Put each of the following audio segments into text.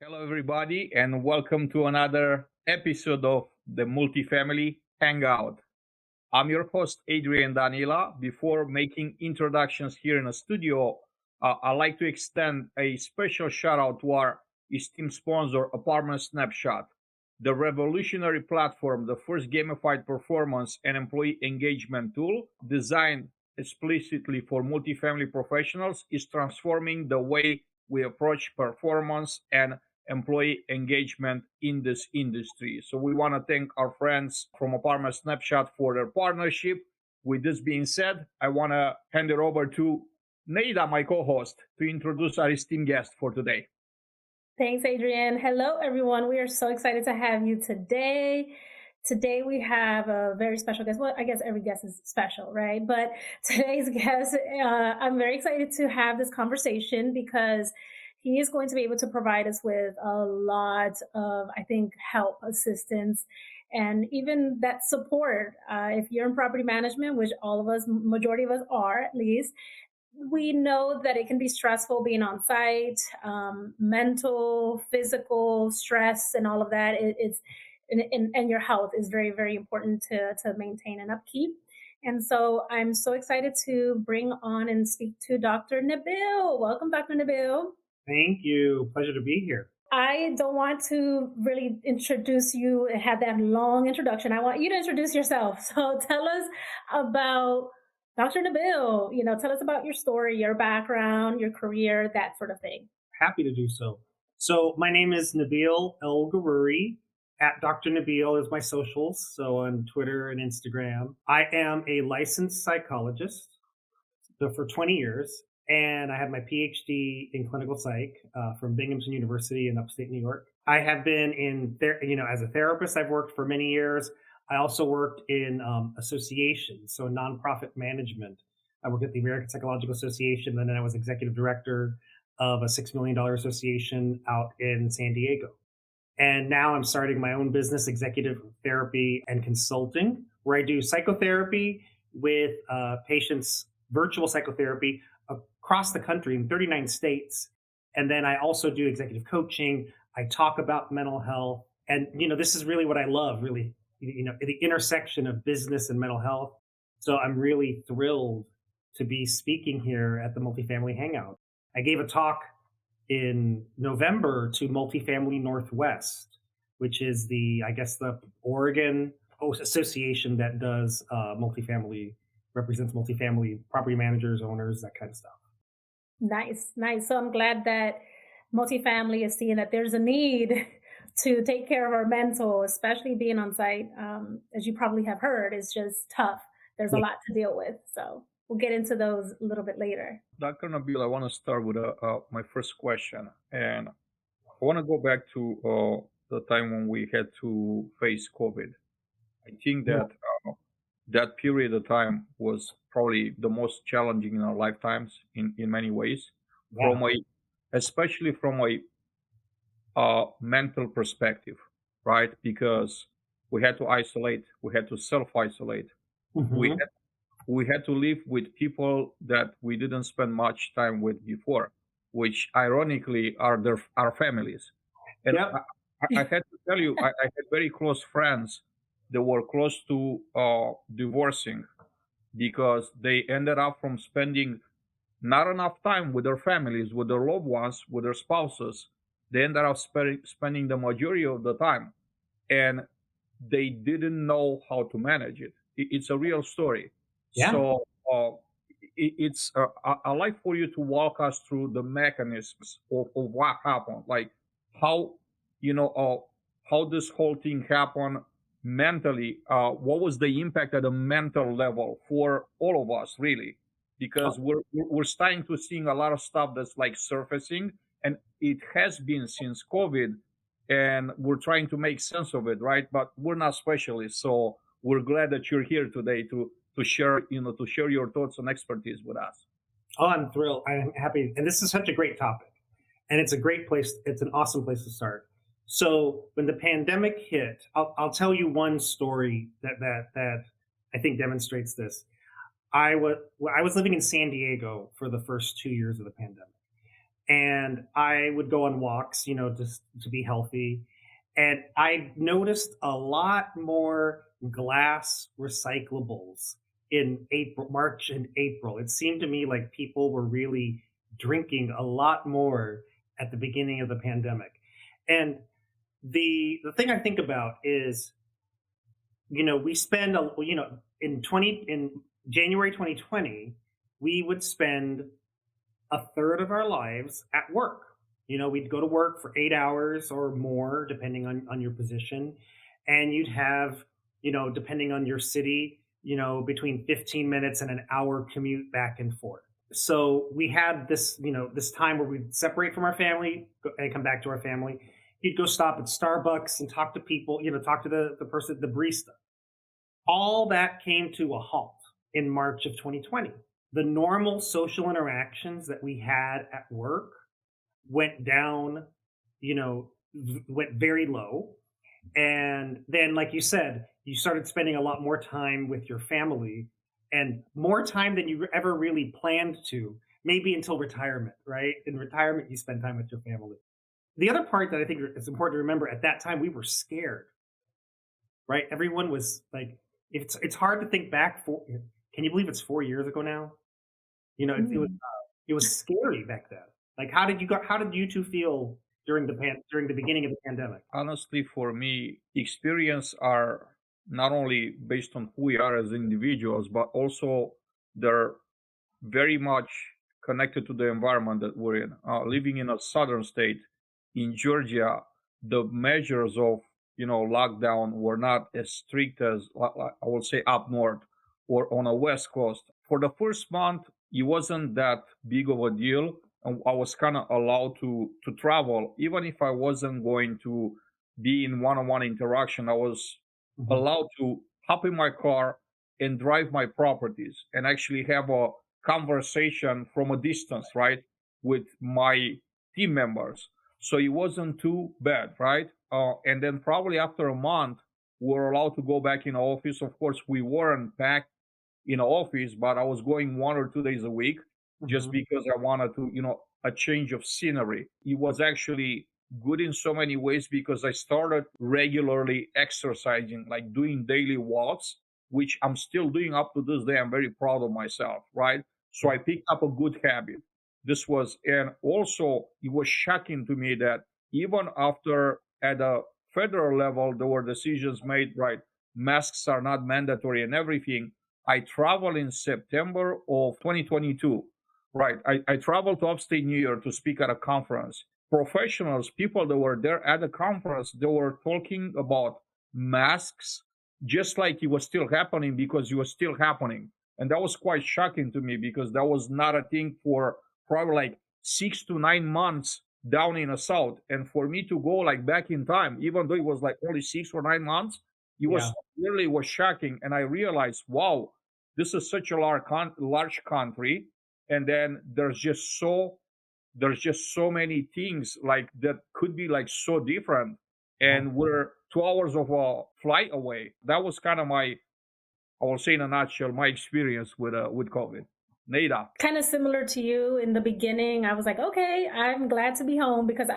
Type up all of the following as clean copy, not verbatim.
Hello, everybody, and welcome to another episode of the Multifamily Hangout. I'm your host, Adrian Danila. Before making introductions here in the studio, I'd like to extend a special shout out to our esteemed sponsor, Apartment Snapshot, the revolutionary platform, the first gamified performance and employee engagement tool designed explicitly for multifamily professionals, is transforming the way we approach performance and employee engagement in this industry. So we want to thank our friends from Apartment Snapshot for their partnership. With this being said, I want to hand it over to Neida, my co-host, to introduce our esteemed guest for today. Thanks, Adrian. Hello, everyone. We are so excited to have you today. Today we have a very special guest. Well, I guess every guest is special, right? But today's guest, I'm very excited to have this conversation because he is going to be able to provide us with a lot of, I think, help, assistance, and even that support. If you're in property management, which all of us, majority of us are at least, we know that it can be stressful being on site, mental, physical stress, and all of that. And your health is very, very important to maintain and upkeep. And so I'm so excited to bring on and speak to Dr. Nabil. Welcome, Dr. Nabil. Thank you. Pleasure to be here. I don't want to really introduce you and have that long introduction. I want you to introduce yourself. So tell us about Dr. Nabil. Tell us about your story, your background, your career, that sort of thing. Happy to do so. So my name is Nabil El-Ghoroury. At Dr. Nabil is my socials, so on Twitter and Instagram. I am a licensed psychologist for 20 years, and I have my PhD in clinical psych from Binghamton University in upstate New York. I have been as a therapist, I've worked for many years. I also worked in associations, so nonprofit management. I worked at the American Psychological Association, and then I was executive director of a $6 million association out in San Diego. And now I'm starting my own business, executive therapy and consulting, where I do psychotherapy with patients, virtual psychotherapy across the country in 39 states. And then I also do executive coaching. I talk about mental health. And, this is really what I love, really, the intersection of business and mental health. So I'm really thrilled to be speaking here at the Multifamily Hangout. I gave a talk in November to Multifamily Northwest, which is the Oregon association that does represents multifamily property managers, owners, that kind of stuff. Nice. So I'm glad that multifamily is seeing that there's a need to take care of our mental, especially being on site. As you probably have heard, it's just tough. There's a lot to deal with. So we'll get into those a little bit later. Dr. Nabil, I want to start with my first question. And I want to go back to the time when we had to face COVID. I think that that period of time was probably the most challenging in our lifetimes in many ways, especially from a mental perspective, right? Because we had to isolate, we had to self-isolate, we had to live with people that we didn't spend much time with before, which ironically are our families. And I had to tell you, I had very close friends that were close to divorcing because they ended up from spending not enough time with their families, with their loved ones, with their spouses. They ended up spending the majority of the time, and they didn't know how to manage it. It's a real story. Yeah. So it's I'd like for you to walk us through the mechanisms of what happened, like how how this whole thing happened mentally. What was the impact at a mental level for all of us, really? Because we're starting to seeing a lot of stuff that's like surfacing, and it has been since COVID, and we're trying to make sense of it, right? But we're not specialists, so we're glad that you're here today to share your thoughts and expertise with us. Oh, I'm thrilled. I'm happy. And this is such a great topic. And it's a great place. It's an awesome place to start. So when the pandemic hit, I'll tell you one story that I think demonstrates this. I was living in San Diego for the first 2 years of the pandemic. and I would go on walks, just to be healthy. And I noticed a lot more glass recyclables in April, March and April. It seemed to me like people were really drinking a lot more at the beginning of the pandemic. And the thing I think about is, we spend in January 2020, we would spend a third of our lives at work. We'd go to work for 8 hours or more, depending on your position. And you'd have, depending on your city, between 15 minutes and an hour commute back and forth. So we had this time where we'd separate from our family and come back to our family. You'd go stop at Starbucks and talk to people, talk to the person, the barista. All that came to a halt in March of 2020. The normal social interactions that we had at work went down, went very low. And then, like you said, you started spending a lot more time with your family, and more time than you ever really planned to, maybe until retirement, right? In retirement, you spend time with your family. The other part that I think is important to remember, at that time, we were scared, right? Everyone was like, it's hard to think back. Can you believe it's 4 years ago now? It was scary back then. Like, how did you two feel during the beginning of the pandemic? Honestly, for me, experience are not only based on who we are as individuals, but also they're very much connected to the environment that we're in. Living in a southern state, in Georgia, the measures of lockdown were not as strict as I would say up north or on a west coast. For the first month, it wasn't that big of a deal, and I was kind of allowed to travel, even if I wasn't going to be in one-on-one interaction. I was Mhm. allowed to hop in my car and drive my properties and actually have a conversation from a distance, right, with my team members. So it wasn't too bad, right? And then probably after a month, we were allowed to go back in office. Of course, we weren't back in office, but I was going 1 or 2 days a week just Mhm. because I wanted to, a change of scenery. It was actually good in so many ways because I started regularly exercising, like doing daily walks, which I'm still doing up to this day. I'm very proud of myself, right? So I picked up a good habit. This was, and also it was shocking to me that even after at a federal level, there were decisions made, right? Masks are not mandatory and everything. I traveled in September of 2022. Right. I traveled to upstate New York to speak at a conference. Professionals, people that were there at the conference, they were talking about masks just like it was still happening because it was still happening. And that was quite shocking to me because that was not a thing for probably like 6 to 9 months down in the South. And for me to go like back in time, even though it was like only 6 or 9 months, it Yeah. was really was shocking. And I realized, wow, this is such a large country, and then there's just so many things like that could be like so different, Mhm. and we're 2 hours of a flight away. That was kind of my, I will say in a nutshell, my experience with COVID. Nada. Kind of similar to you in the beginning. I was like, okay, I'm glad to be home because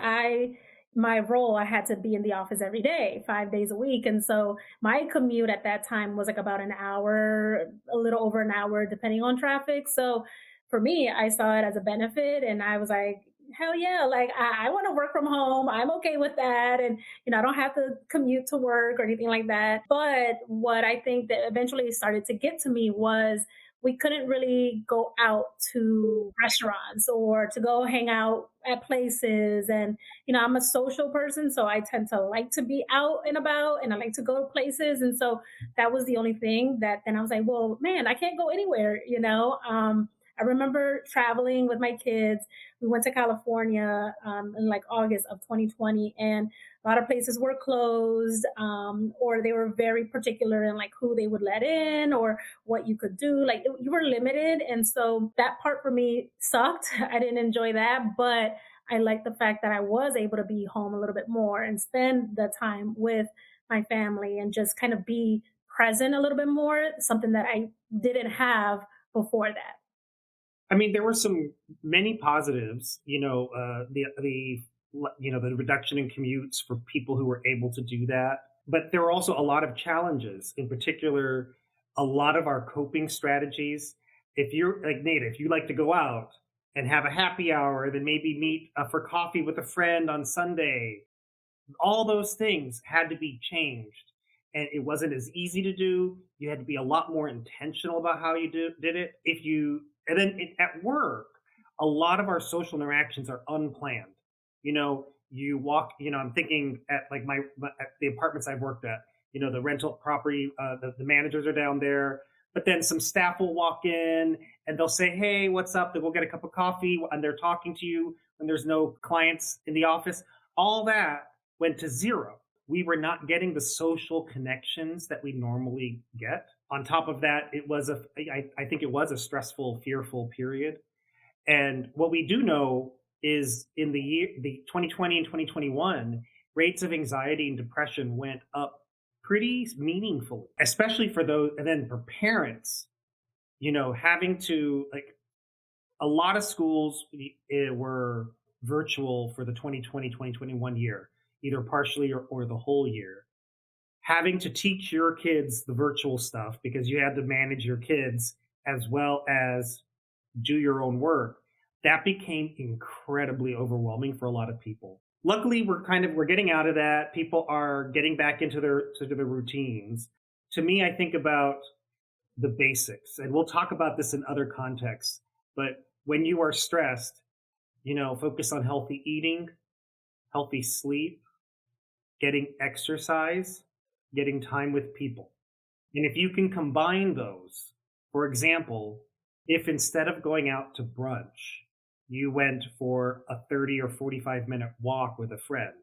my role, I had to be in the office every day, 5 days a week. And so my commute at that time was like about an hour, a little over an hour, depending on traffic. So for me, I saw it as a benefit and I was like, hell yeah, like I want to work from home. I'm okay with that. And, I don't have to commute to work or anything like that. But what I think that eventually started to get to me was we couldn't really go out to restaurants or to go hang out at places. And, I'm a social person, so I tend to like to be out and about and I like to go to places. And so that was the only thing that then I was like, well, man, I can't go anywhere. I remember traveling with my kids. We went to California in like August of 2020, and a lot of places were closed, or they were very particular in like who they would let in or what you could do. Like you were limited. And so that part for me sucked. I didn't enjoy that, but I liked the fact that I was able to be home a little bit more and spend the time with my family and just kind of be present a little bit more, something that I didn't have before that. I mean, there were many positives. The reduction in commutes for people who were able to do that, but there were also a lot of challenges. In particular, a lot of our coping strategies. If you're like Nate, if you like to go out and have a happy hour, then maybe meet for coffee with a friend on Sunday, all those things had to be changed, and it wasn't as easy to do. You had to be a lot more intentional about how you did it. If you and then at work, a lot of our social interactions are unplanned. You walk. I'm thinking at like at the apartments I've worked at. The rental property, the managers are down there, but then some staff will walk in and they'll say, "Hey, what's up?" Then we'll get a cup of coffee, and they're talking to you when there's no clients in the office. All that went to zero. We were not getting the social connections that we normally get. On top of that, I think it was a stressful, fearful period. And what we do know is in the 2020 and 2021, rates of anxiety and depression went up pretty meaningfully, especially for those, and then for parents, having to a lot of schools were virtual for the 2020-2021 year, either partially or the whole year. Having to teach your kids the virtual stuff because you had to manage your kids as well as do your own work, that became incredibly overwhelming for a lot of people. Luckily, we're getting out of that. People are getting back into their routines. To me, I think about the basics, and we'll talk about this in other contexts, but when you are stressed, focus on healthy eating, healthy sleep, getting exercise, getting time with people. And if you can combine those, for example, if instead of going out to brunch, you went for a 30 or 45-minute walk with a friend,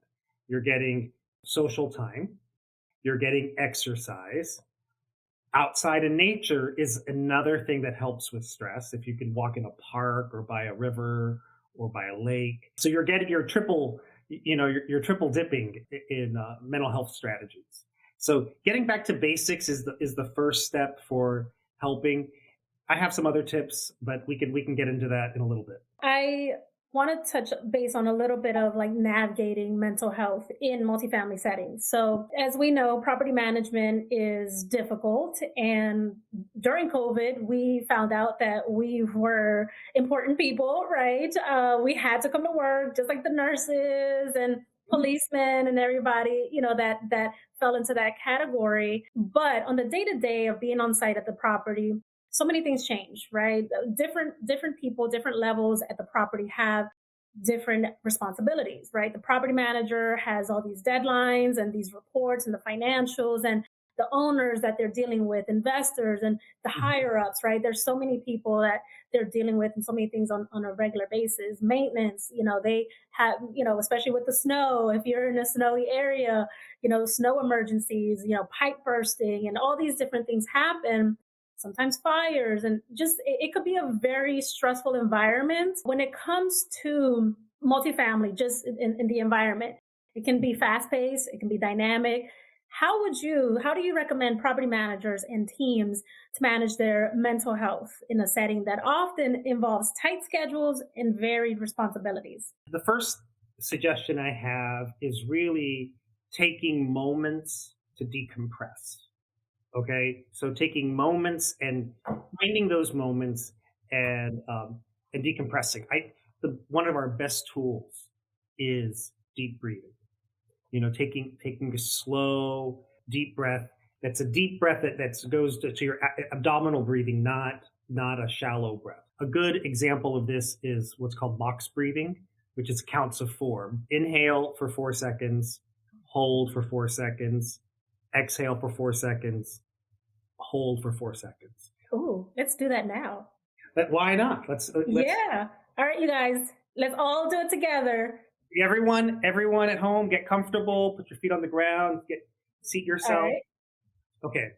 you're getting social time, you're getting exercise. Outside in nature is another thing that helps with stress. If you can walk in a park or by a river or by a lake, so you're triple dipping in mental health strategies. So getting back to basics is the first step for helping. I have some other tips, but we can get into that in a little bit. I want to touch base on a little bit of like navigating mental health in multifamily settings. So as we know, property management is difficult. And during COVID, we found out that we were important people, right? We had to come to work just like the nurses and policemen and everybody, that fell into that category. But on the day-to-day of being on site at the property, so many things change, right? Different people, different levels at the property have different responsibilities, right? The property manager has all these deadlines and these reports and the financials, and the owners that they're dealing with, investors and the higher ups, right? There's so many people that they're dealing with and so many things on a regular basis. Maintenance, they have, especially with the snow, if you're in a snowy area, snow emergencies, pipe bursting and all these different things happen. Sometimes fires, and just it could be a very stressful environment. When it comes to multifamily, just in the environment, it can be fast paced, it can be dynamic. How do you recommend property managers and teams to manage their mental health in a setting that often involves tight schedules and varied responsibilities? The first suggestion I have is really taking moments to decompress. Okay, so taking moments and finding those moments and decompressing. One of our best tools is deep breathing. Taking a slow, deep breath. That's a deep breath that goes to your abdominal breathing, not a shallow breath. A good example of this is what's called box breathing, which is counts of 4. Inhale for 4 seconds, hold for 4 seconds, exhale for 4 seconds, hold for 4 seconds. Ooh, let's do that now. Why not? Let's yeah. All right, you guys, let's all do it together. Everyone at home, get comfortable, put your feet on the ground, seat yourself. All right. Okay,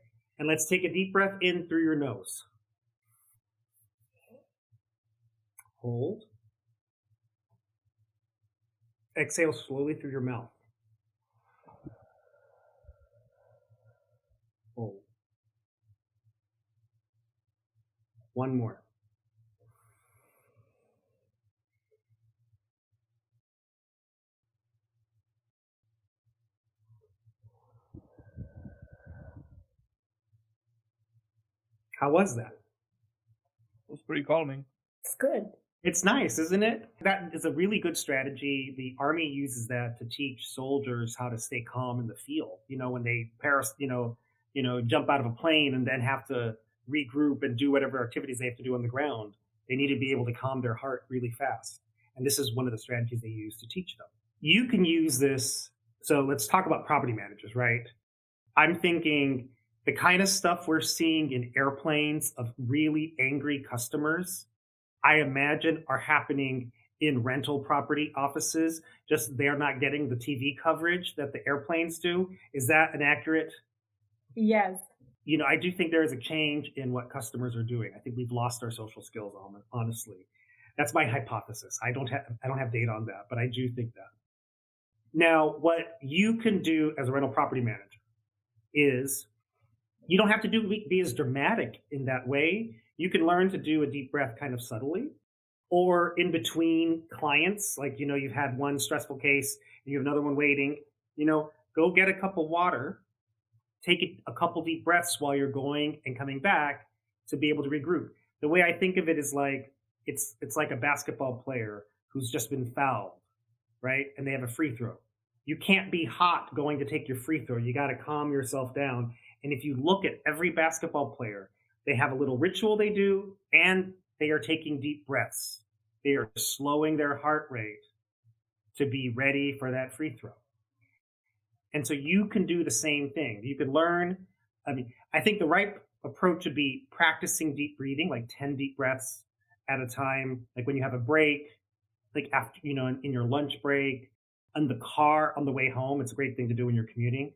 and let's take a deep breath in through your nose. Hold. Exhale slowly through your mouth. Hold. One more. How was that? It was pretty calming. It's good. It's nice, isn't it? That is a really good strategy. The Army uses that to teach soldiers how to stay calm in the field. When they jump out of a plane and then have to regroup and do whatever activities they have to do on the ground, they need to be able to calm their heart really fast. And this is one of the strategies they use to teach them. You can use this. So let's talk about property managers, right? I'm thinking the kind of stuff we're seeing in airplanes of really angry customers, I imagine are happening in rental property offices. Just they're not getting the TV coverage that the airplanes do. Is that an accurate? Yes. I do think there is a change in what customers are doing. I think we've lost our social skills, honestly. That's my hypothesis. I don't have data on that, but I do think that. Now, what you can do as a rental property manager is you don't have to be as dramatic in that way. You can learn to do a deep breath kind of subtly, or in between clients, like, you've had one stressful case and you have another one waiting, go get a cup of water, take a couple deep breaths while you're going and coming back to be able to regroup. The way I think of it is like, it's like a basketball player who's just been fouled, right? And they have a free throw. You can't be hot going to take your free throw. You got to calm yourself down. And if you look at every basketball player, they have a little ritual they do, and they are taking deep breaths. They are slowing their heart rate to be ready for that free throw. And so you can do the same thing. You can learn. I think the right approach would be practicing deep breathing, like 10 deep breaths at a time. Like when you have a break, like after, in your lunch break, in the car on the way home. It's a great thing to do when you're commuting.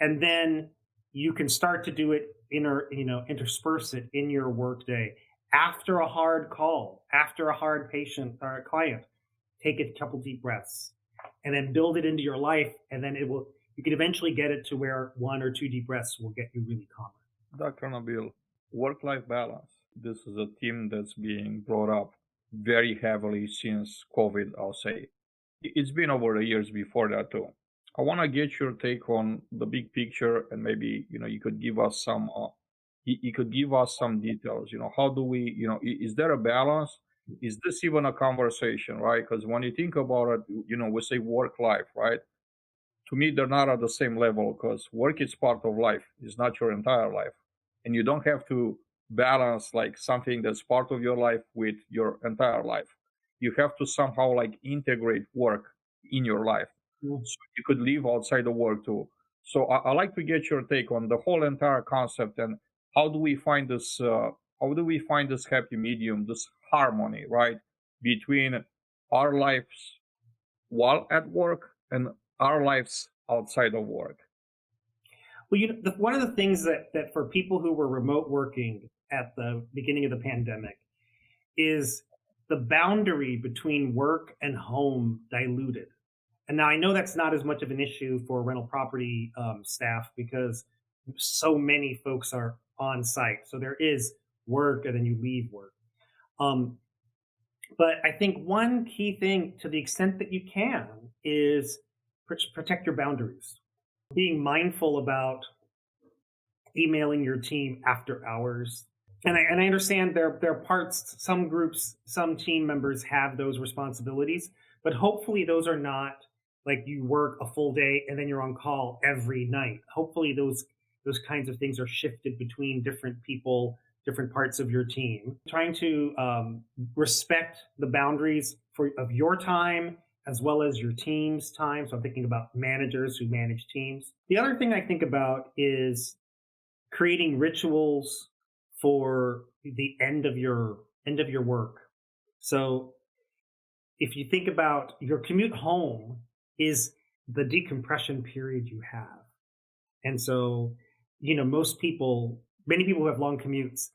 And then you can start to do it intersperse it in your workday. After a hard call, after a hard patient or a client, take a couple deep breaths and then build it into your life. And then you can eventually get it to where 1 or 2 deep breaths will get you really calm. Dr. Nabil, work-life balance. This is a theme that's being brought up very heavily since COVID, I'll say. It's been over the years before that too. I want to get your take on the big picture, and maybe you could give us some details. How do we, is there a balance? Is this even a conversation, right? Because when you think about it, we say work life, right? To me, they're not at the same level, because work is part of life. It's not your entire life, and you don't have to balance like something that's part of your life with your entire life. You have to somehow like integrate work in your life. So you could live outside of work too. So I like to get your take on the whole entire concept, and how do we find this? How do we find this happy medium, this harmony, right, between our lives while at work and our lives outside of work? Well, one of the things that for people who were remote working at the beginning of the pandemic is the boundary between work and home diluted. And now I know that's not as much of an issue for rental property staff, because so many folks are on site. So there is work and then you leave work. But I think one key thing, to the extent that you can, is protect your boundaries. Being mindful about emailing your team after hours. And I understand there are parts, some groups, some team members have those responsibilities, but hopefully those are not like you work a full day and then you're on call every night. Hopefully those kinds of things are shifted between different people, different parts of your team. Trying to respect the boundaries of your time as well as your team's time. So I'm thinking about managers who manage teams. The other thing I think about is creating rituals for the end of your work. So if you think about your commute home is the decompression period you have. And so, many people who have long commutes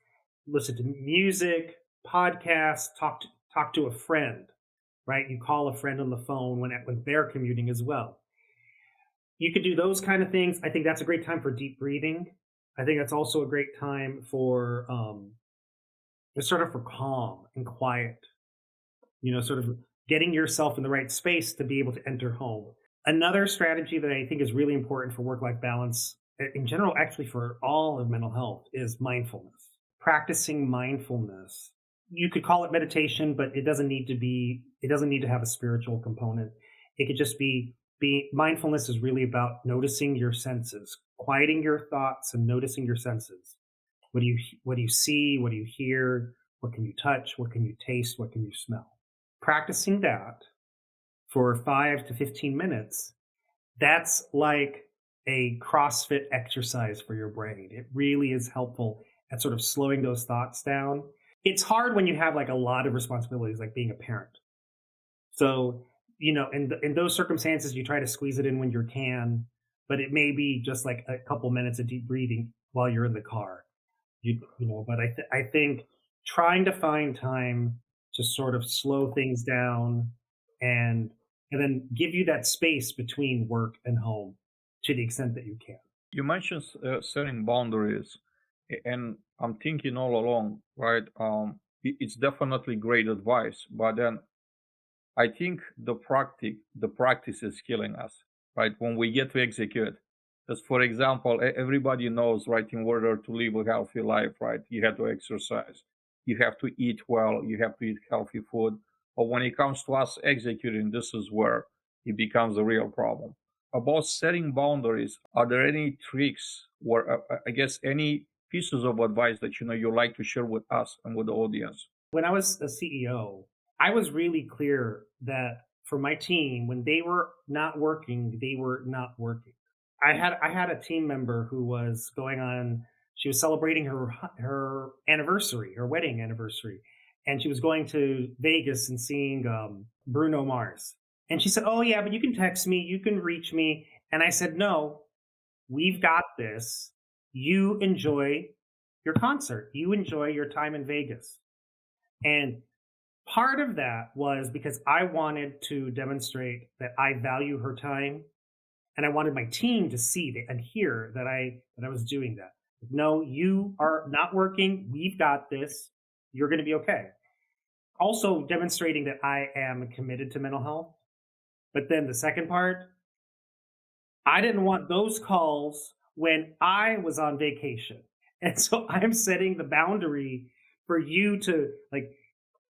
listen to music, podcasts, talk to a friend, right? You call a friend on the phone when they're commuting as well. You could do those kind of things. I think that's a great time for deep breathing. I think that's also a great time for sort of for calm and quiet, sort of getting yourself in the right space to be able to enter home. Another strategy that I think is really important for work-life balance in general, actually for all of mental health, is mindfulness. practicing mindfulness. You could call it meditation, but it doesn't need to have a spiritual component. It could just be mindfulness is really about noticing your senses, quieting your thoughts and noticing your senses. What do you see? What do you hear? What can you touch? What can you taste? What can you smell? Practicing that for 5 to 15 minutes, that's like a CrossFit exercise for your brain. It really is helpful at sort of slowing those thoughts down. It's hard when you have like a lot of responsibilities, like being a parent. So, in those circumstances, you try to squeeze it in when you can, but it may be just like a couple minutes of deep breathing while you're in the car. But I think trying to find time to sort of slow things down and and then give you that space between work and home to the extent that you can. You mentioned setting boundaries, and I'm thinking all along, right? It's definitely great advice, but then I think the practice is killing us, right? When we get to execute, because for example, everybody knows, right? In order to live a healthy life, right, you have to exercise, you have to eat well, you have to eat healthy food. But when it comes to us executing, this is where it becomes a real problem. About setting boundaries, are there any tricks or I guess any pieces of advice that you like to share with us and with the audience? When I was a CEO, I was really clear that for my team, when they were not working, they were not working. I had a team member who was going on. She was celebrating her anniversary, her wedding anniversary, and she was going to Vegas and seeing Bruno Mars. And she said, "Oh yeah, but you can text me, you can reach me." And I said, "No, we've got this. You enjoy your concert. You enjoy your time in Vegas." And part of that was because I wanted to demonstrate that I value her time, and I wanted my team to see and hear that I was doing that. No, you are not working. We've got this. You're going to be okay. Also demonstrating that I am committed to mental health. But then the second part, I didn't want those calls when I was on vacation. And so I'm setting the boundary for you to like,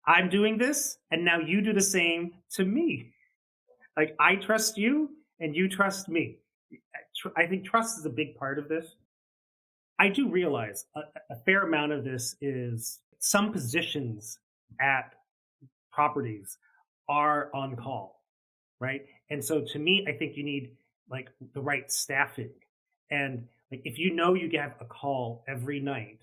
I'm doing this, and now you do the same to me. Like, I trust you, and you trust me. I think trust is a big part of this. I do realize a fair amount of this is some positions at properties are on call, right? And so to me, I think you need like the right staffing. And like if you know you have a call every night,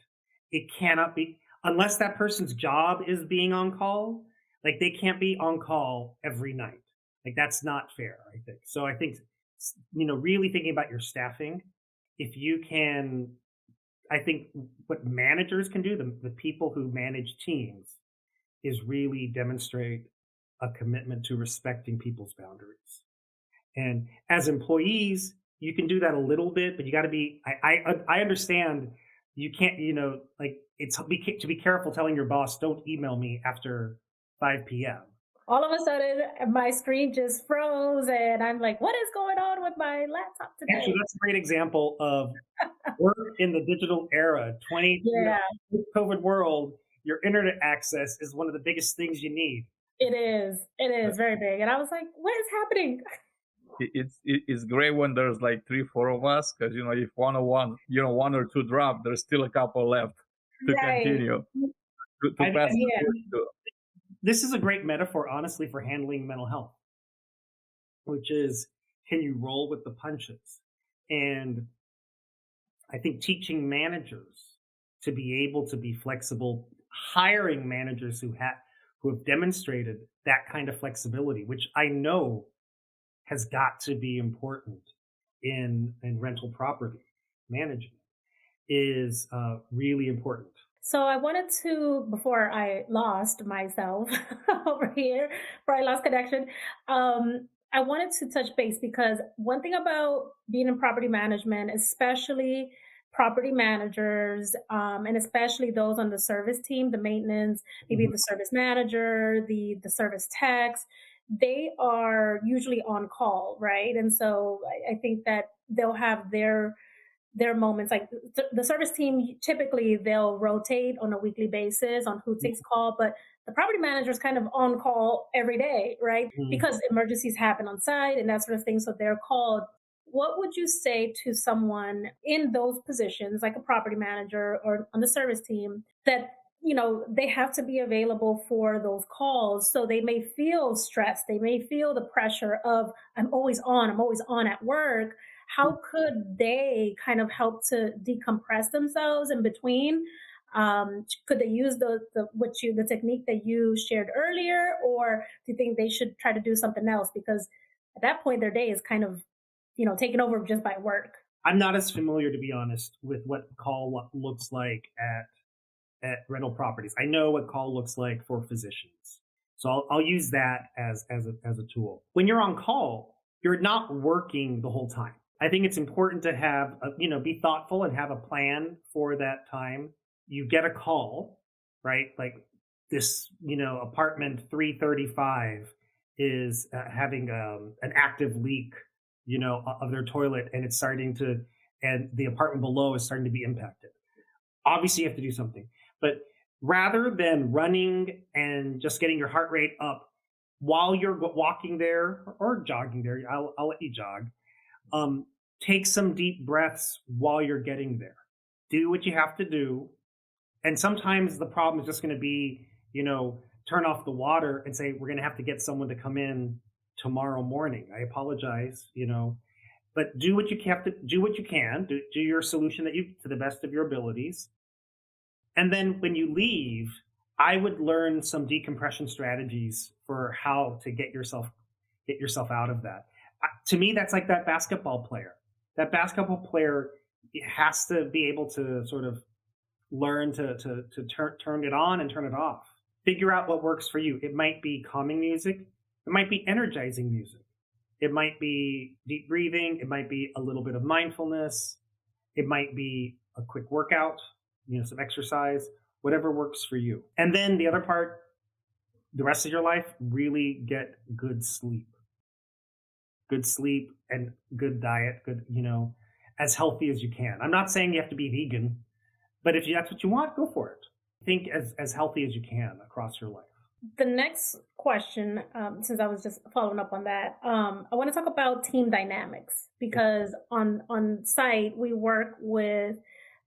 it cannot be unless that person's job is being on call, like they can't be on call every night. Like that's not fair, I think. So I think really thinking about your staffing, if you can I think what managers can do, the people who manage teams, is really demonstrate a commitment to respecting people's boundaries. And as employees, you can do that a little bit, but you got to be. I understand you can't. Like to be careful telling your boss, "Don't email me after 5 p.m." All of a sudden, my screen just froze, and I'm like, "What is going on with my laptop today?" Actually, that's a great example of work in the digital era. Yeah, COVID world, your internet access is one of the biggest things you need. it is. It is very big, and I was like, "What is happening?" It's great when there's like 3 4 of us, because if one or two drop, there's still a couple left to Right. continue to pass the Yeah. torch to. This is a great metaphor, honestly, for handling mental health, which is can you roll with the punches? And I think teaching managers to be able to be flexible, hiring managers who have demonstrated that kind of flexibility, which I know has got to be important in rental property management, is really important. So I wanted to, before I lost myself over here, before I lost connection, I wanted to touch base because one thing about being in property management, especially property managers, and especially those on the service team, the maintenance, maybe Mhm. the service manager, the service techs, they are usually on call, right? And so I think that they'll have their moments. Like the service team, typically they'll rotate on a weekly basis on who takes call, but the property manager is kind of on call every day, right? Mhm. Because emergencies happen on site and that sort of thing. So they're called. What would you say to someone in those positions, like a property manager or on the service team, that they have to be available for those calls? So they may feel stressed, they may feel the pressure of I'm always on at work. How could they kind of help to decompress themselves in between? Could they use the technique that you shared earlier, or do you think they should try to do something else? Because at that point, their day is kind of taken over just by work. I'm not as familiar, to be honest, with what call looks like at rental properties. I know what call looks like for physicians, so I'll use that as a tool. When you're on call, you're not working the whole time. I think it's important to have be thoughtful and have a plan for that time. You get a call, right? Like this, apartment 335 is having an active leak, of their toilet, and and the apartment below is starting to be impacted. Obviously, you have to do something, but rather than running and just getting your heart rate up while you're walking there or jogging there, I'll let you jog. Take some deep breaths while you're getting there. Do what you have to do. And sometimes the problem is just going to be, turn off the water and say, we're going to have to get someone to come in tomorrow morning. I apologize, but do what you have to do, what you can do your solution to the best of your abilities. And then when you leave, I would learn some decompression strategies for how to get yourself out of that. To me, that's like that basketball player. That basketball player has to be able to sort of learn to turn it on and turn it off. Figure out what works for you. It might be calming music. It might be energizing music. It might be deep breathing. It might be a little bit of mindfulness. It might be a quick workout, some exercise, whatever works for you. And then the other part, the rest of your life, really get good sleep. Good sleep and good diet, as healthy as you can. I'm not saying you have to be vegan, but if that's what you want, go for it. Think as healthy as you can across your life. The next question, since I was just following up on that, I want to talk about team dynamics, because on site we work with,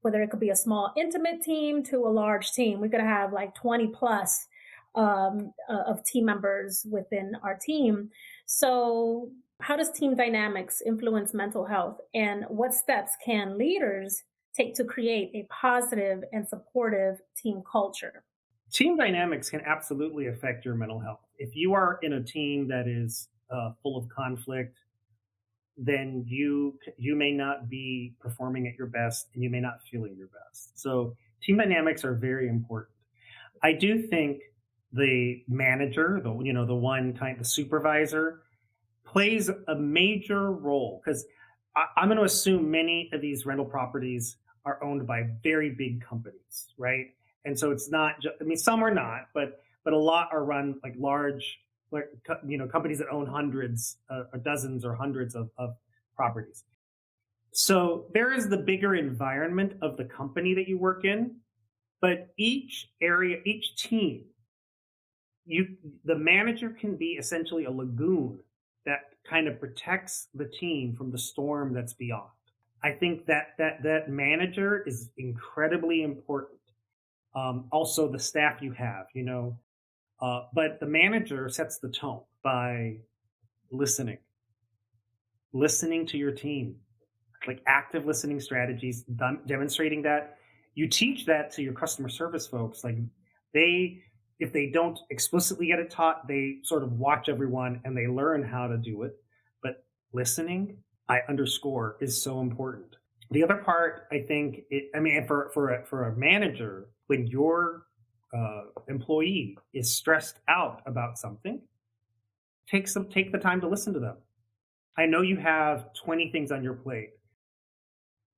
whether it could be a small intimate team to a large team. We could have like 20 plus of team members within our team. So how does team dynamics influence mental health, and what steps can leaders take to create a positive and supportive team culture? Team dynamics can absolutely affect your mental health. If you are in a team that is full of conflict, then you may not be performing at your best, and you may not feeling your best. So team dynamics are very important. I do think the manager, the supervisor, plays a major role, because I'm going to assume many of these rental properties are owned by very big companies, right? And so it's not just, some are not, but a lot are run like large, companies that own hundreds, or dozens or hundreds of properties. So there is the bigger environment of the company that you work in, but each area, each team, the manager can be essentially a lagoon that kind of protects the team from the storm that's beyond. I think that manager is incredibly important. Also, the staff you have, but the manager sets the tone by listening to your team, like active listening strategies, demonstrating that. You teach that to your customer service folks. Like if they don't explicitly get it taught, they sort of watch everyone and they learn how to do it. But listening, I underscore, is so important. The other part, I think, for a manager, when your employee is stressed out about something, take the time to listen to them. I know you have 20 things on your plate,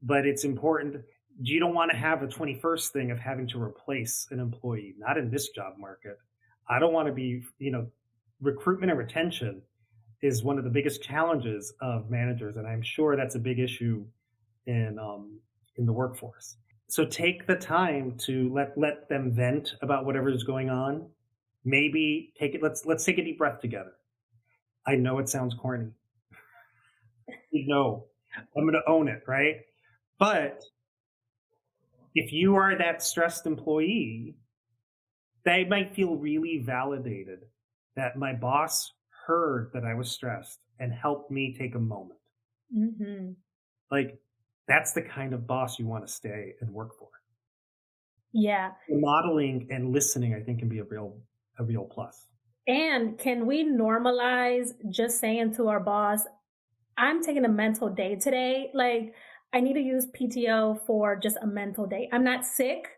but it's important. You don't want to have a 21st thing of having to replace an employee, not in this job market. I don't want to be, recruitment and retention is one of the biggest challenges of managers. And I'm sure that's a big issue in the workforce. So take the time to let them vent about whatever is going on. Maybe take it. Let's take a deep breath together. I know it sounds corny. No, I'm going to own it, right? But if you are that stressed employee, they might feel really validated that my boss heard that I was stressed and helped me take a moment. Mm-hmm. Like, that's the kind of boss you want to stay and work for. Yeah. Modeling and listening, I think, can be a real plus. And can we normalize just saying to our boss, I'm taking a mental day today. Like, I need to use PTO for just a mental day. I'm not sick.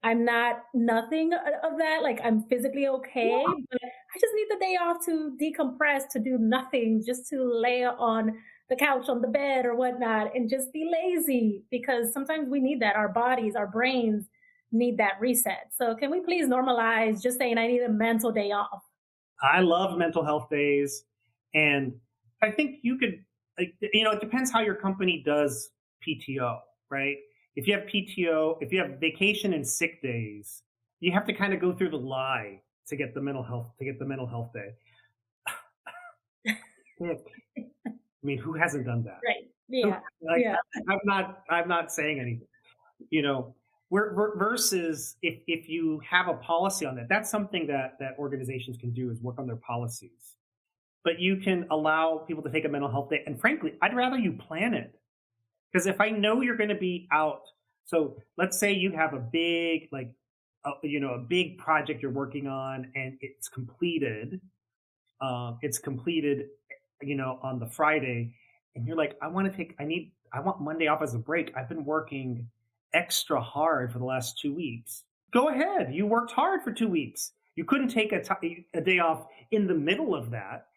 I'm not nothing of that. Like, I'm physically okay, but I just need the day off to decompress, to do nothing, just to lay on the couch, on the bed, or whatnot, and just be lazy because sometimes we need that. Our bodies, our brains need that reset. So, can we please normalize just saying, I need a mental day off? I love mental health days, and I think you could, like, it depends how your company does PTO, right? If you have PTO, if you have vacation and sick days, you have to kind of go through the lie to get the mental health day. I mean, who hasn't done that? Right. Yeah. Yeah. I'm not saying anything. You know, versus if you have a policy on that, that's something that organizations can do, is work on their policies. But you can allow people to take a mental health day, and frankly, I'd rather you plan it, because if I know you're going to be out, so let's say you have a big a big project you're working on and it's completed. It's completed, on the Friday, and you're like, I want Monday off as a break. I've been working extra hard for the last 2 weeks. Go ahead. You worked hard for 2 weeks. You couldn't take a day off in the middle of that,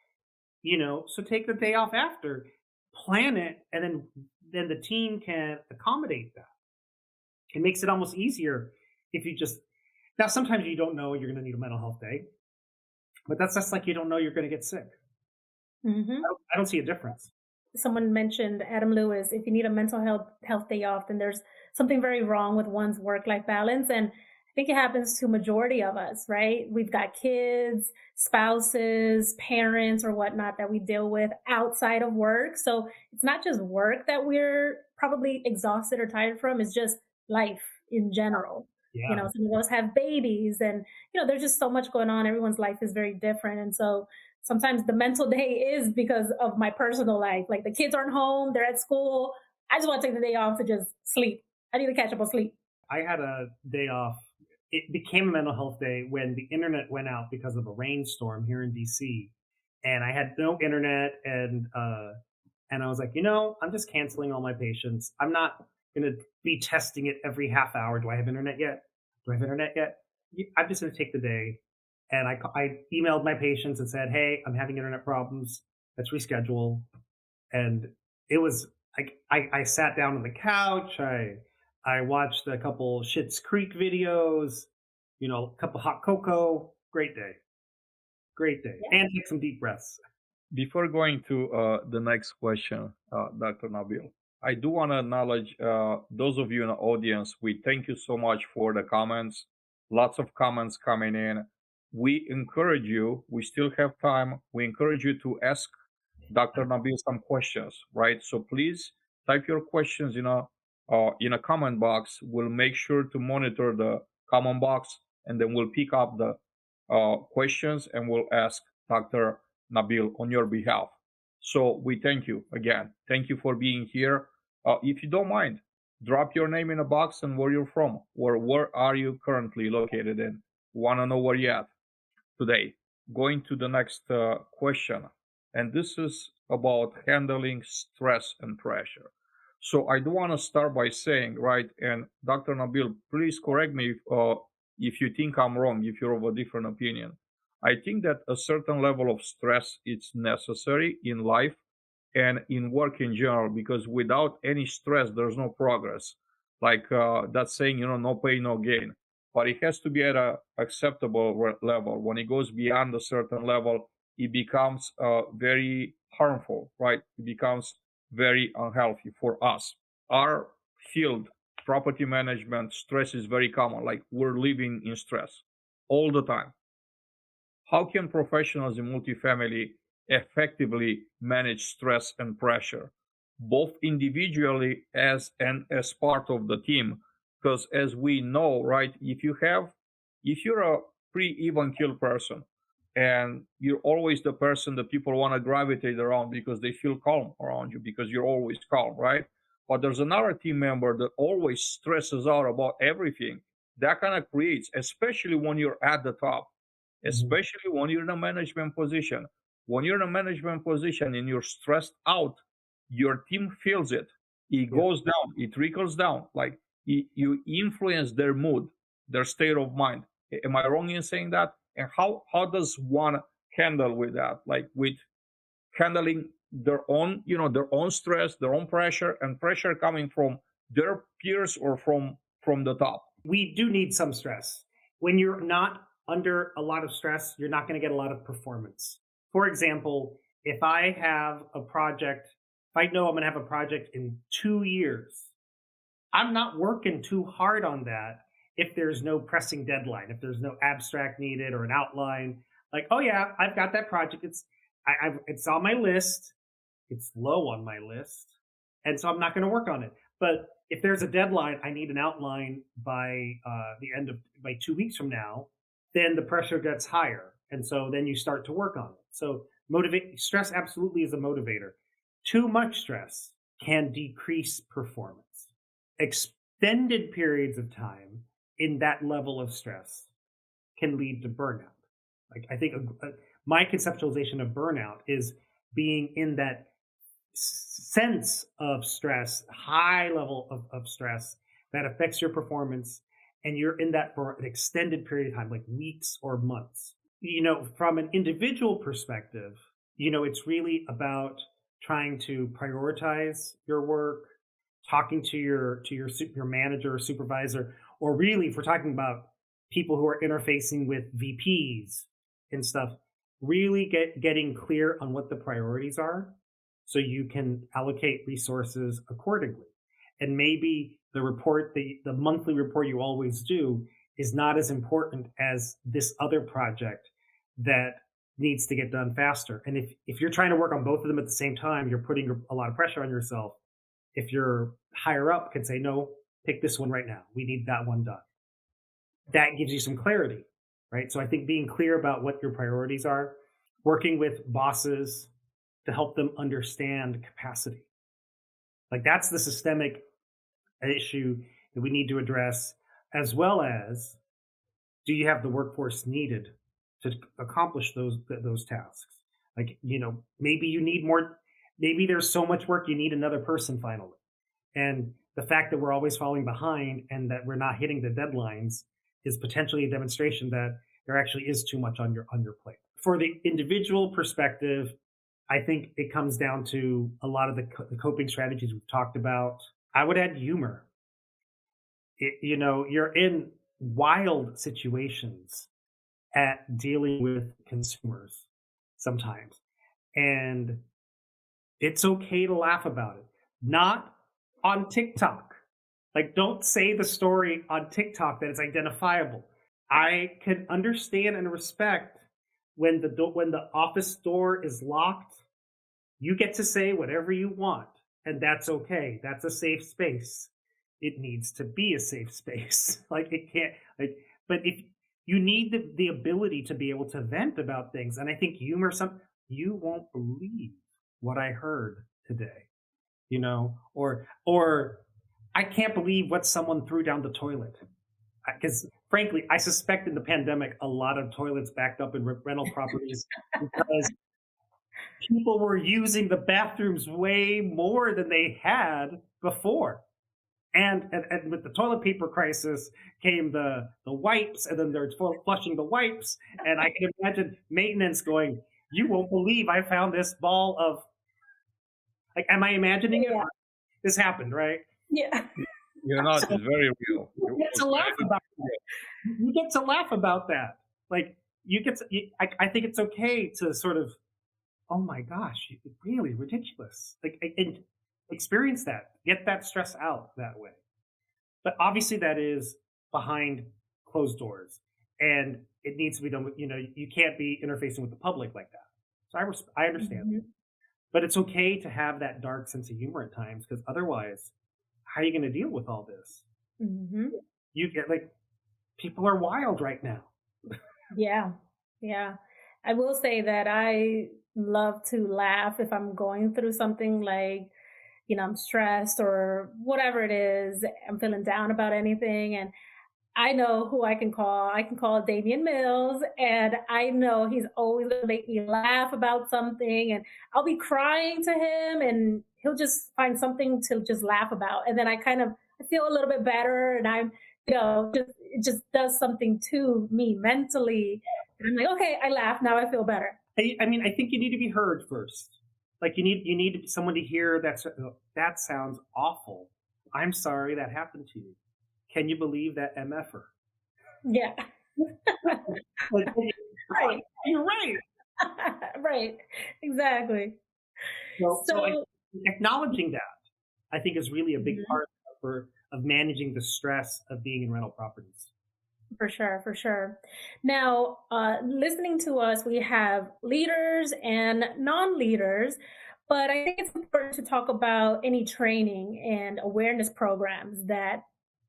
so take the day off after, plan it, and then the team can accommodate that. It makes it almost easier if you just, now sometimes you don't know you're going to need a mental health day, but that's just like you don't know you're going to get sick. Mm-hmm. I don't see a difference. Someone mentioned Adam Lewis. If you need a mental health day off, then there's something very wrong with one's work-life balance. And I think it happens to majority of us, right? We've got kids, spouses, parents, or whatnot that we deal with outside of work. So it's not just work that we're probably exhausted or tired from. It's just life in general. Yeah. Some of us have babies, and there's just so much going on. Everyone's life is very different. And so sometimes the mental day is because of my personal life. Like, the kids aren't home, they're at school. I just want to take the day off to just sleep. I need to catch up on sleep. I had a day off. It became a mental health day when the internet went out because of a rainstorm here in DC, and I had no internet, and I was like, I'm just canceling all my patients. I'm not going to be testing it every half hour. Do I have internet yet? I'm just going to take the day. And I emailed my patients and said, hey, I'm having internet problems. Let's reschedule. And it was like, I sat down on the couch. I watched a couple Schitt's Creek videos, a cup of hot cocoa. Great day. And take some deep breaths. Before going to the next question, Dr. Nabil, I do want to acknowledge those of you in the audience. We thank you so much for the comments. Lots of comments coming in. We encourage you, we still have time. We encourage you to ask Dr. Nabil some questions, right? So please type your questions in a comment box. We'll make sure to monitor the comment box, and then we'll pick up the questions and we'll ask Dr. Nabil on your behalf. So we thank you again. Thank you for being here. If you don't mind, drop your name in a box and where you're from, or where are you currently located in. Want to know where you're at today. Going to the next question, and this is about handling stress and pressure. So I do want to start by saying, right, and Dr. Nabil, please correct me if you think I'm wrong, if you're of a different opinion. I think that a certain level of stress is necessary in life and in work in general, because without any stress, there's no progress. Like that saying, no pain, no gain. But it has to be at a acceptable level. When it goes beyond a certain level, it becomes very harmful, right? It becomes very unhealthy for us. our field, property management, stress is very common. Like we're living in stress all the time. How can professionals in multifamily effectively manage stress and pressure, both individually as part of the team? Because as we know, right, if you're a pre-even kill person and you're always the person that people want to gravitate around because they feel calm around you because you're always calm, right? But there's another team member that always stresses out about everything. That kind of creates, especially when you're at the top, especially when you're in a management position. When you're in a management position and you're stressed out, your team feels it. It goes down, it trickles down. Like you influence their mood, their state of mind. Am I wrong in saying that? And how does one handle with that? Like with handling their own, their own stress, their own pressure, and pressure coming from their peers or from the top. We do need some stress. When you're not under a lot of stress, you're not going to get a lot of performance. For example, if I have a project, if I know I'm going to have a project in 2 years, I'm not working too hard on that if there's no pressing deadline, if there's no abstract needed or an outline. Like, oh yeah, I've got that project. It's on my list. It's low on my list, and so I'm not going to work on it. But if there's a deadline, I need an outline by by 2 weeks from now, then the pressure gets higher. And so then you start to work on it. So stress absolutely is a motivator. Too much stress can decrease performance. Extended periods of time in that level of stress can lead to burnout. Like I think my conceptualization of burnout is being in that sense of stress, high level of stress that affects your performance, and you're in that for an extended period of time, like weeks or months. From an individual perspective, it's really about trying to prioritize your work, talking to your manager or supervisor, or really, if we're talking about people who are interfacing with VPs and stuff, really getting clear on what the priorities are so you can allocate resources accordingly. And maybe the monthly report you always do is not as important as this other project that needs to get done faster. And if you're trying to work on both of them at the same time, you're putting a lot of pressure on yourself. If you're higher up, can say, no, pick this one right now. We need that one done. That gives you some clarity, right? So I think being clear about what your priorities are, working with bosses to help them understand capacity. Like that's the systemic issue that we need to address, as well as, do you have the workforce needed to accomplish those tasks? Like, maybe you need more, maybe there's so much work you need another person finally. And the fact that we're always falling behind and that we're not hitting the deadlines is potentially a demonstration that there actually is too much on your plate. For the individual perspective, I think it comes down to a lot of the coping strategies we've talked about. I would add humor. You're in wild situations at dealing with consumers sometimes. And it's okay to laugh about it. Not on TikTok. Like, don't say the story on TikTok that it's identifiable. I can understand and respect when the office door is locked, you get to say whatever you want, and that's okay. That's a safe space. It needs to be a safe space. Like it can't. But if you need the ability to be able to vent about things, and I think humor. You won't believe what I heard today, or I can't believe what someone threw down the toilet. Because frankly, I suspect in the pandemic, a lot of toilets backed up in rental properties because people were using the bathrooms way more than they had before. And with the toilet paper crisis came the wipes, and then they're flushing the wipes. And I can imagine maintenance going, you won't believe I found this ball of, like, am I imagining it? This happened, right? Yeah. You're not. It's very real. You get to laugh about that. You get to laugh about that. Like I think it's okay to sort of, oh my gosh, really ridiculous. Like, and experience that, get that stress out that way. But obviously, that is behind closed doors, and it needs to be done. You can't be interfacing with the public like that. So I understand, Mhm. but it's okay to have that dark sense of humor at times because otherwise, how are you going to deal with all this? Mhm. You get like people are wild right now. Yeah. Yeah. I will say that I love to laugh if I'm going through something like, I'm stressed or whatever it is, I'm feeling down about anything. And I know who I can call. I can call Damian Mills, and I know he's always going to make me laugh about something. And I'll be crying to him, and he'll just find something to just laugh about. And then I feel a little bit better, and it just does something to me mentally. And I'm like, okay, I laugh now. I feel better. I mean, I think you need to be heard first. Like you need someone to hear that sounds awful. I'm sorry that happened to you. Can you believe that mf'er? Yeah, Like, right, you're right. right, exactly. So So, acknowledging that I think is really a big mhm. part of managing the stress of being in rental properties. For sure, for sure. Now, listening to us, we have leaders and non leaders, but I think it's important to talk about any training and awareness programs that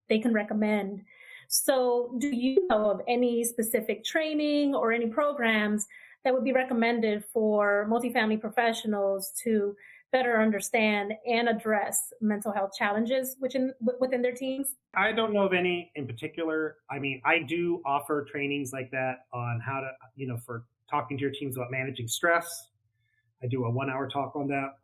they can recommend. So, do you know of any specific training or any programs that would be recommended for multifamily professionals to better understand and address mental health challenges within their teams? I don't know of any in particular. I mean, I do offer trainings like that on how to, for talking to your teams about managing stress. I do a 1 hour talk on that.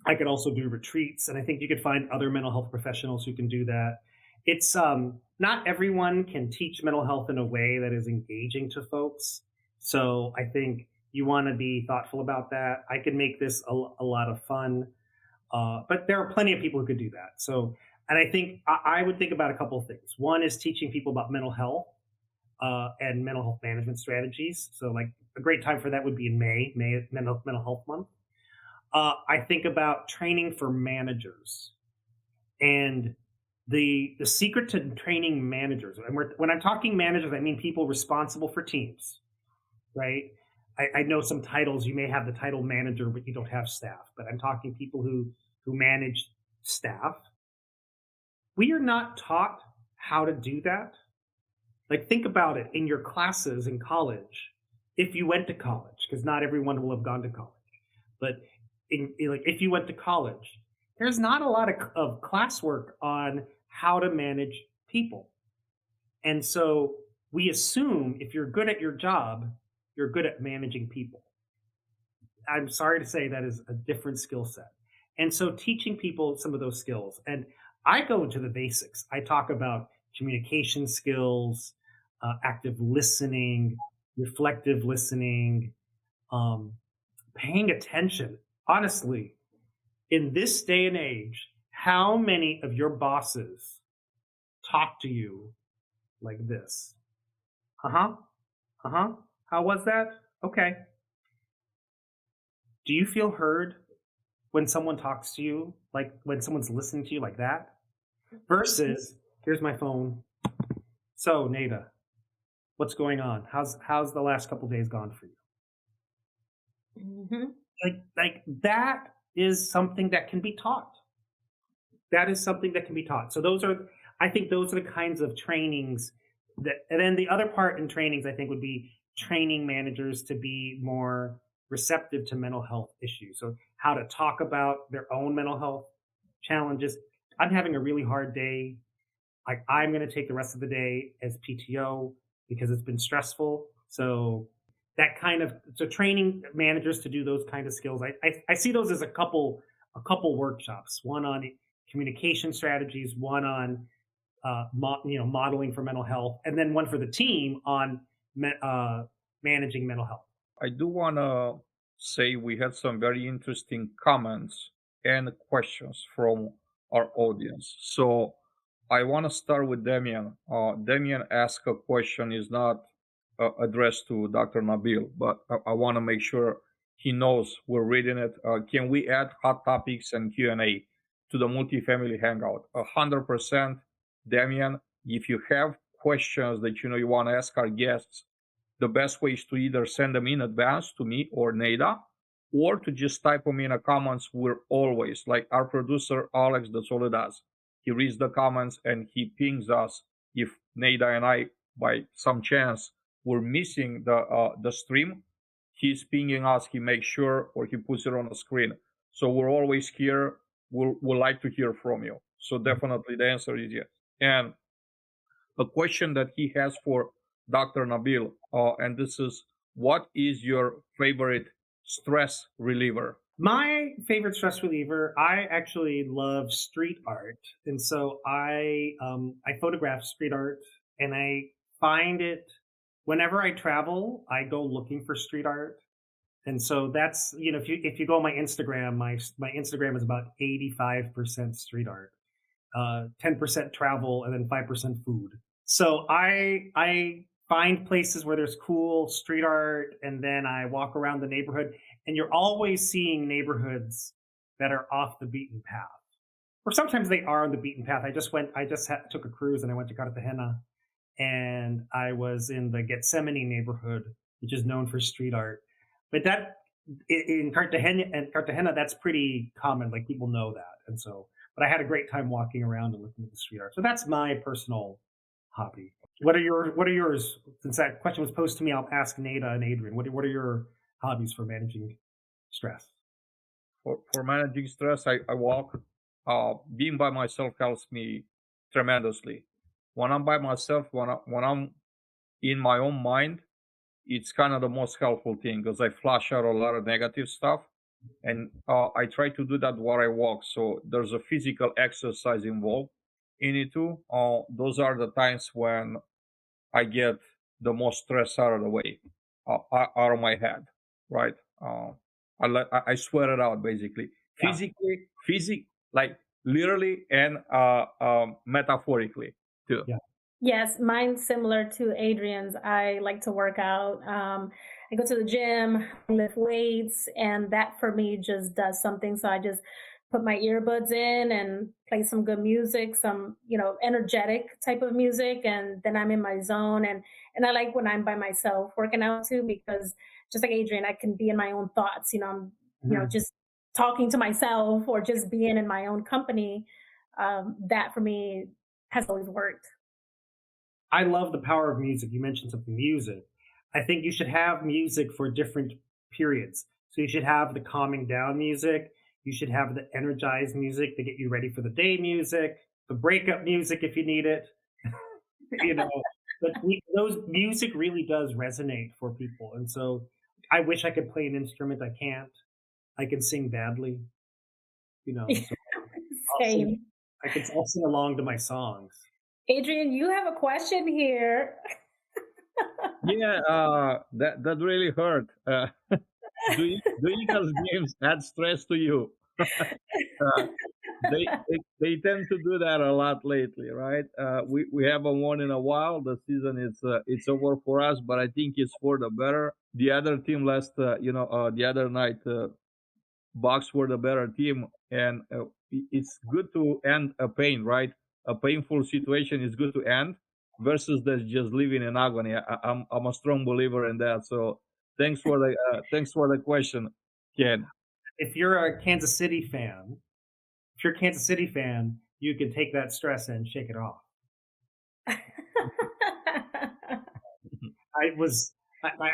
I could also do retreats, and I think you could find other mental health professionals who can do that. It's not everyone can teach mental health in a way that is engaging to folks. So I think you want to be thoughtful about that. I can make this a lot of fun, but there are plenty of people who could do that. So, and I think I would think about a couple of things. One is teaching people about mental health and mental health management strategies. So, like a great time for that would be in May, Mental Health Month. I think about training for managers and the secret to training managers. And when I'm talking managers, I mean people responsible for teams, right? I know some titles you may have the title manager, but you don't have staff. But I'm talking people who manage staff. We are not taught how to do that. Like think about it in your classes in college, if you went to college, because not everyone will have gone to college. But like if you went to college, there's not a lot of classwork on how to manage people. And so we assume if you're good at your job, you're good at managing people. I'm sorry to say that is a different skill set. And so teaching people some of those skills. And I go into the basics. I talk about communication skills, active listening, reflective listening, um, paying attention. Honestly, in this day and age, how many of your bosses talk to you like this? Uh huh. Uh huh. How was that? Okay. Do you feel heard when someone talks to you, like when someone's listening to you like that? Versus, here's my phone. So, Nada, what's going on? How's the last couple days gone for you? Hmm. Like that is something that can be taught. That is something that can be taught. So I think those are the kinds of trainings and then the other part in trainings, I think, would be training managers to be more receptive to mental health issues. So how to talk about their own mental health challenges. I'm having a really hard day. Like I'm going to take the rest of the day as PTO because it's been stressful. So training managers to do those kind of skills. I see those as a couple workshops. One on communication strategies, one on modeling for mental health, and then one for the team on managing mental health. I do want to say we had some very interesting comments and questions from our audience. So I want to start with Damien. Damien asked a question is not addressed to Dr. Nabil, but I want to make sure he knows we're reading it. Can we add hot topics and Q&A to the multifamily hangout? 100%, Damian. If you have questions that you want to ask our guests, the best way is to either send them in advance to me or Nada, or to just type them in the comments. We're always, like our producer Alex, that's all he does. He reads the comments and he pings us if Nada and I, by some chance, we're missing the stream. He's pinging us. He makes sure, or he puts it on the screen. So we're always here. We'll like to hear from you. So definitely the answer is yes. And a question that he has for Dr. Nabil, and this is, what is your favorite stress reliever? My favorite stress reliever, I actually love street art, and so I photograph street art, and I find it whenever I travel. I go looking for street art, and so that's, if you go on my Instagram, my Instagram is about 85% street art, 10% travel, and then 5% food. So I find places where there's cool street art, and then I walk around the neighborhood, and you're always seeing neighborhoods that are off the beaten path. Or sometimes they are on the beaten path. Took a cruise, and I went to Cartagena, and I was in the Gethsemane neighborhood, which is known for street art. But that in Cartagena, that's pretty common. Like, people know that, and so. But I had a great time walking around and looking at the street art. So that's my personal hobby. What are yours? Since that question was posed to me, I'll ask Nada and Adrian. What are your hobbies for managing stress? For managing stress, I walk. Being by myself helps me tremendously. When I'm by myself, when I'm in my own mind, it's kind of the most helpful thing, because I flush out a lot of negative stuff, and I try to do that while I walk. So there's a physical exercise involved in it too. Those are the times when I get the most stress out of the way, out of my head, right? I sweat it out basically, Yeah. like literally and metaphorically too. Yeah. Yes, mine's similar to Adrian's. I like to work out. I go to the gym, lift weights, and that for me just does something. So I just put my earbuds in and play some good music, some, energetic type of music, and then I'm in my zone. And I like when I'm by myself working out too, because just like Adrian, I can be in my own thoughts. I'm, just talking to myself or just being in my own company. That for me has always worked. I love the power of music. You mentioned something, music. I think you should have music for different periods. So you should have the calming down music. You should have the energized music to get you ready for the day music, the breakup music if you need it. But those music really does resonate for people. And so I wish I could play an instrument. I can't. I can sing badly. Same. I'll sing along to my songs. Adrian, you have a question here. Yeah, that really hurt. Do you guys games add stress to you? They tend to do that a lot lately, right? We haven't won in a while. The season it's over for us, but I think it's for the better. The other team the other night, Bucks were the better team, and it's good to end a pain, right? A painful situation is good to end, versus just living in agony. I'm a strong believer in that. So thanks for the question, Ken. If you're a Kansas City fan, you can take that stress and shake it off.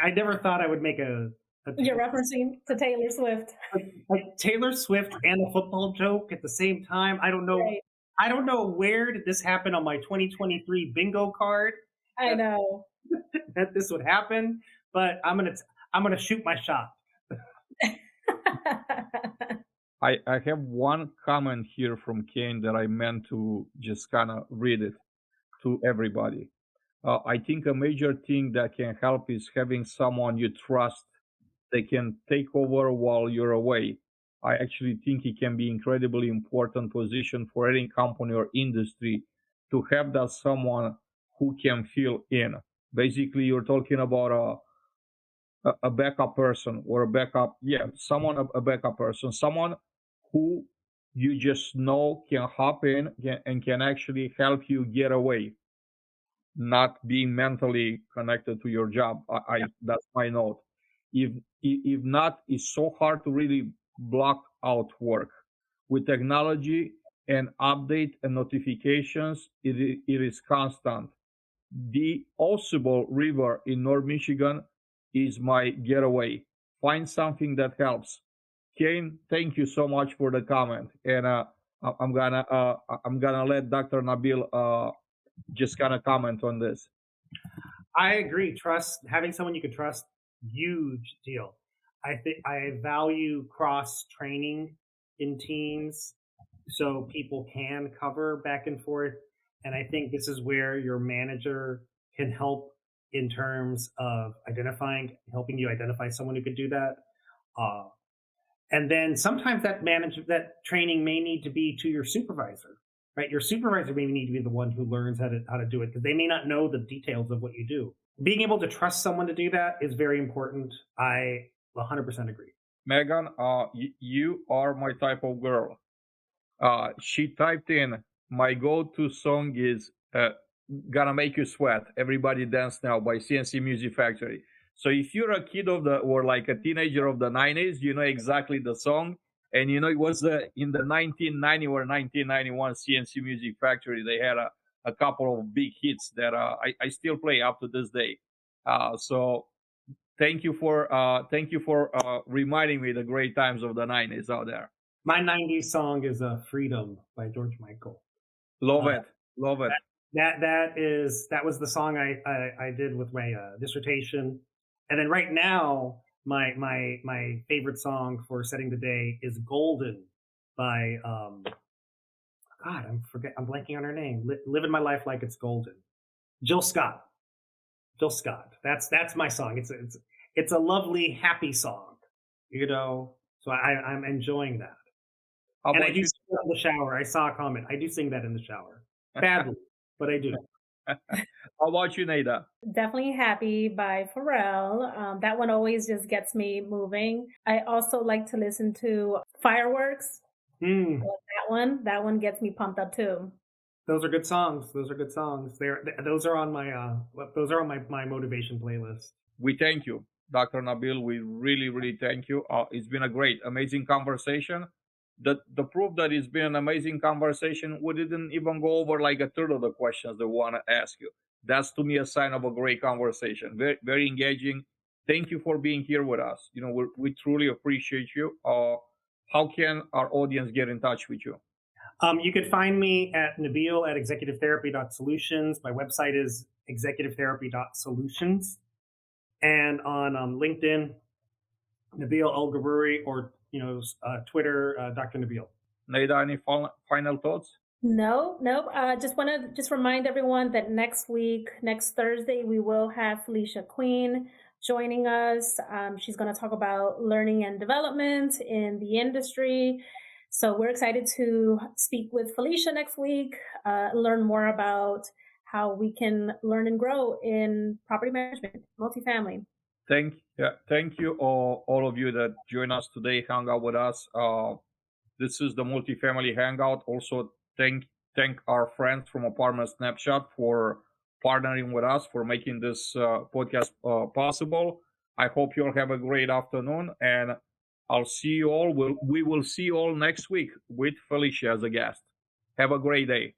I never thought I would make a You're referencing to Taylor Swift. Like Taylor Swift and a football joke at the same time. I don't know. Right. I don't know where did this happen on my 2023 bingo card. I know that this would happen, but I'm gonna shoot my shot. I have one comment here from Kane that I meant to just kind of read it to everybody. I think a major thing that can help is having someone you trust that can take over while you're away. I actually think it can be incredibly important position for any company or industry to have that someone who can fill in. Basically, you're talking about a backup person or a backup, yeah, someone, a backup person, someone who you just know can hop in and can actually help you get away, not being mentally connected to your job. That's my note. If not, it's so hard to really block out work with technology and update and notifications. It is constant. The Osable River in North Michigan is my getaway. Find something that helps. Kane, thank you so much for the comment, and I'm gonna let Dr. Nabil just kind of comment on this. I agree. Trust, having someone you can trust, huge deal. I think I value cross training in teams so people can cover back and forth. And I think this is where your manager can help in terms of helping you identify someone who could do that. Uh, and then sometimes that training may need to be to your supervisor, right? Your supervisor may need to be the one who learns how to do it because they may not know the details of what you do. Being able to trust someone to do that is very important. I 100% agree. Megan, you are my type of girl. She typed in, my go-to song is Gonna Make You Sweat, Everybody Dance Now by CNC Music Factory. So if you're a kid or like a teenager of the 90s, you know exactly the song. And you know, it was in the 1990 or 1991 CNC Music Factory. They had a couple of big hits that I still play up to this day. So thank you for reminding me the great times of the 90s out there. My 90s song is Freedom by George Michael. Love it. Love it. That was the song I did with my dissertation. And then right now, my favorite song for setting the day is Golden by God, I'm blanking on her name. Living My Life Like It's Golden. Jill Scott. Jill Scott. That's my song. It's a lovely, happy song, you know. So I'm enjoying that. And I do sing that in the shower. I saw a comment. I do sing that in the shower. Badly, but I do. How about you, Nada? Definitely Happy by Pharrell. That one always just gets me moving. I also like to listen to Fireworks. That one gets me pumped up too. Those are good songs. Those are on my motivation playlist. We thank you, Dr. Nabil. We really, really thank you. It's been a great, amazing conversation. The proof that it's been an amazing conversation, we didn't even go over like a third of the questions that we want to ask you. That's to me a sign of a great conversation. Very, very engaging. Thank you for being here with us. You know, we truly appreciate you. How can our audience get in touch with you? You can find me at Nabil at executivetherapy.solutions. My website is executivetherapy.solutions. And on LinkedIn, Nabil El-Ghoroury, or Twitter, Dr. Nabil. Nada, any final thoughts? No. Just want to remind everyone that next Thursday, we will have Felicia Queen joining us. She's going to talk about learning and development in the industry. So we're excited to speak with Felicia next week, learn more about how we can learn and grow in property management, multifamily. Thank you all of you that joined us today, hang out with us. This is the Multifamily Hangout. Also, thank our friends from Apartment Snapshot for partnering with us, for making this podcast possible. I hope you all have a great afternoon, and I'll see you all. We will see you all next week with Felicia as a guest. Have a great day.